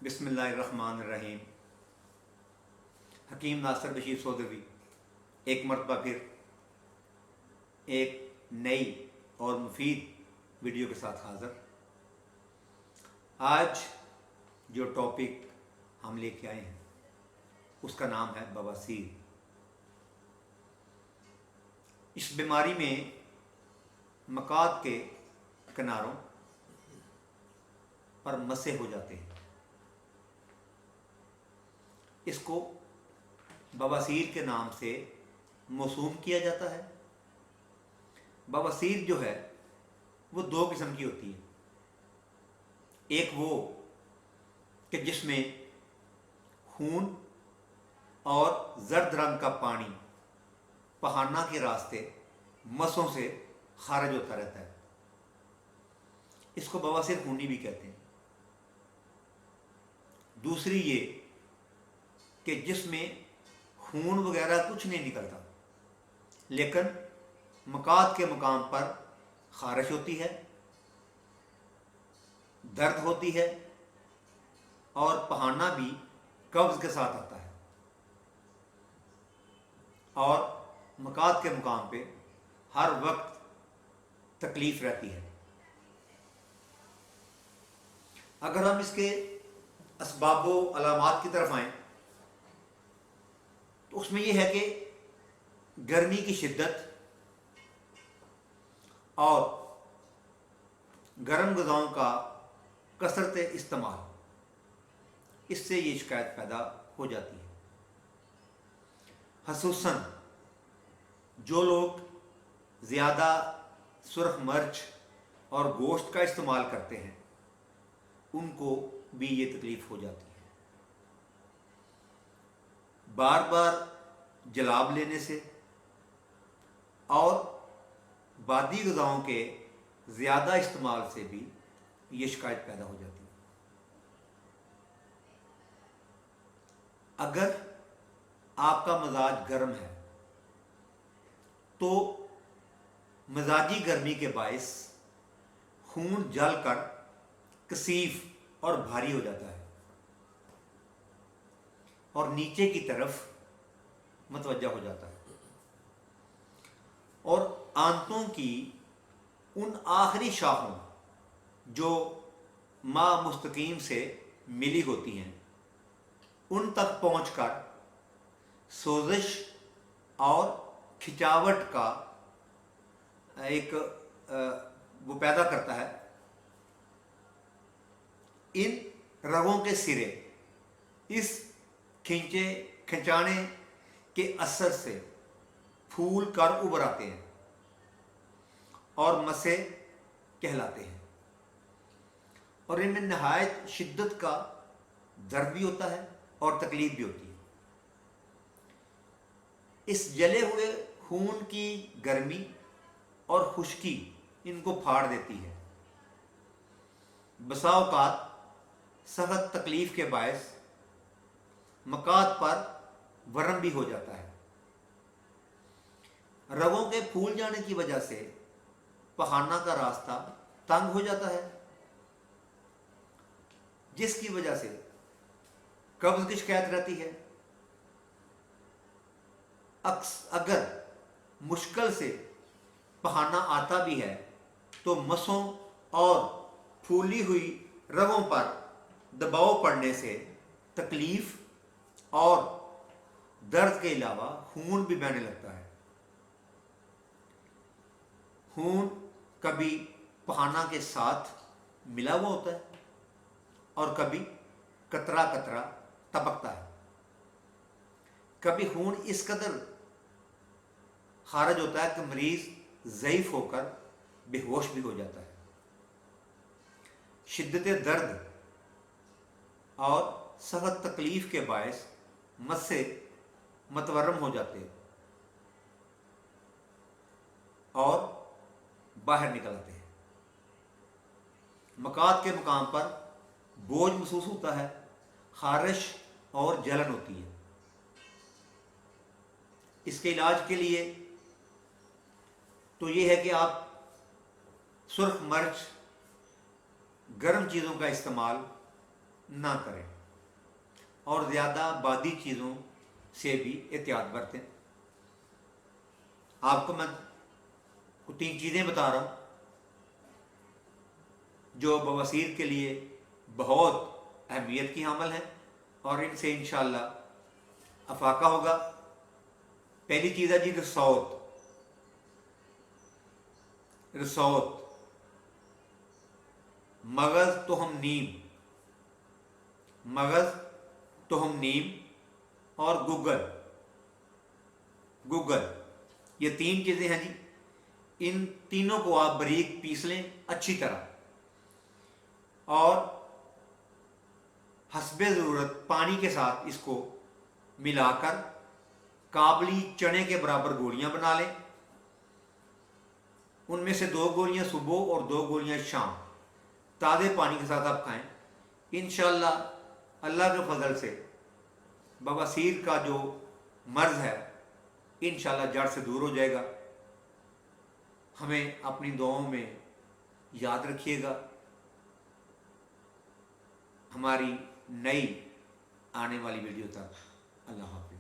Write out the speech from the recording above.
बिस्मिल्लाहिर्रहमानिर्रहीम। हकीम नासिर बशीर चौधरी एक मरतबा फिर एक नई और मुफीद वीडियो के साथ हाज़िर। आज जो टॉपिक हम लेके आए हैं उसका नाम है बवासीर। इस बीमारी में मकाद के किनारों पर मसे हो जाते हैं। इसको बवासीर के नाम से मौसूम किया जाता है। बवासीर जो है वो दो किस्म की होती है। एक वो कि जिसमें खून और जर्द रंग का पानी पहाना के रास्ते मसों से खारिज होता रहता है। इसको बवासीर खूनी भी कहते हैं। दूसरी ये कि जिसमें खून वगैरह कुछ नहीं निकलता लेकिन मकाद के मकाम पर खारिश होती है, दर्द होती है और पहाना भी कब्ज के साथ आता है और मकाद के मुकाम पे हर वक्त तकलीफ रहती है। अगर हम इसके असबाब व अलामात की तरफ आएँ तो उसमें यह है कि गर्मी की शिद्दत और गर्म ग़िज़ाओं का कसरत इस्तेमाल, इससे ये शिकायत पैदा हो जाती है। ख़ुसूसन जो लोग ज़्यादा सुर्ख मिर्च और गोश्त का इस्तेमाल करते हैं उनको भी ये तकलीफ़ हो जाती है। बार बार जलाब लेने से और बादी ग़िज़ाओं के ज़्यादा इस्तेमाल से भी ये शिकायत पैदा हो जाती है। अगर आपका मिजाज गर्म है तो मिजाजी गर्मी के बायस खून जलकर कसीफ और भारी हो जाता है और नीचे की तरफ मतवज्जा हो जाता है और आंतों की उन आखिरी शाखों जो माँ मुस्तकीम से मिली होती हैं उन तक पहुंचकर सोजिश और खिंचावट का एक वो पैदा करता है। इन रगों के सिरे इस खिंचाने के असर से फूल कर उभर आते हैं और मसे कहलाते हैं और इनमें नहायत शिद्दत का दर्द भी होता है और तकलीफ भी होती है। इस जले हुए खून की गर्मी और खुश्की इनको फाड़ देती है। बसा औकात सख्त तकलीफ के बायस मकाद पर वरम भी हो जाता है। रगों के फूल जाने की वजह से पखाना का रास्ता तंग हो जाता है जिसकी वजह से कब्ज की शिकायत रहती है। अगर मुश्किल से पखाना आता भी है तो मसों और फूली हुई रगों पर दबाव पड़ने से तकलीफ और दर्द के अलावा खून भी बहने लगता है। खून कभी पखाना के साथ मिला हुआ होता है और कभी कतरा कतरा टपकता है। कभी खून इस कदर खारिज होता है कि मरीज ज़ईफ़ होकर बेहोश भी हो जाता है। शिद्दत दर्द और सख्त तकलीफ के बायस मस्से मतवरम हो जाते हैं और बाहर निकल आते हैं। मकाद के मुकाम पर बोझ महसूस होता है, खारिश और जलन होती है। इसके इलाज के लिए तो ये है कि आप सुर्ख मिर्च, गर्म चीज़ों का इस्तेमाल ना करें। اور زیادہ بادی چیزوں سے بھی احتیاط برتیں۔ آپ کو میں 3 چیزیں بتا رہا ہوں جو بواسیر کے لیے بہت اہمیت کی حامل ہیں، اور ان سے انشاءاللہ افاقہ ہوگا۔ پہلی چیز ہے جی رسوت۔ مغز تہم نیم اور گوگل، یہ 3 چیزیں ہیں جی۔ ان تینوں کو آپ باریک پیس لیں اچھی طرح، اور حسب ضرورت پانی کے ساتھ اس کو ملا کر کابلی چنے کے برابر گولیاں بنا لیں۔ ان میں سے 2 گولیاں صبح اور 2 گولیاں شام تازے پانی کے ساتھ آپ کھائیں۔ انشاءاللہ اللہ کے فضل سے بواسیر کا جو مرض ہے انشاءاللہ جڑ سے دور ہو جائے گا۔ ہمیں اپنی دعاؤں میں یاد رکھیے گا۔ ہماری نئی آنے والی ویڈیو تک اللہ حافظ۔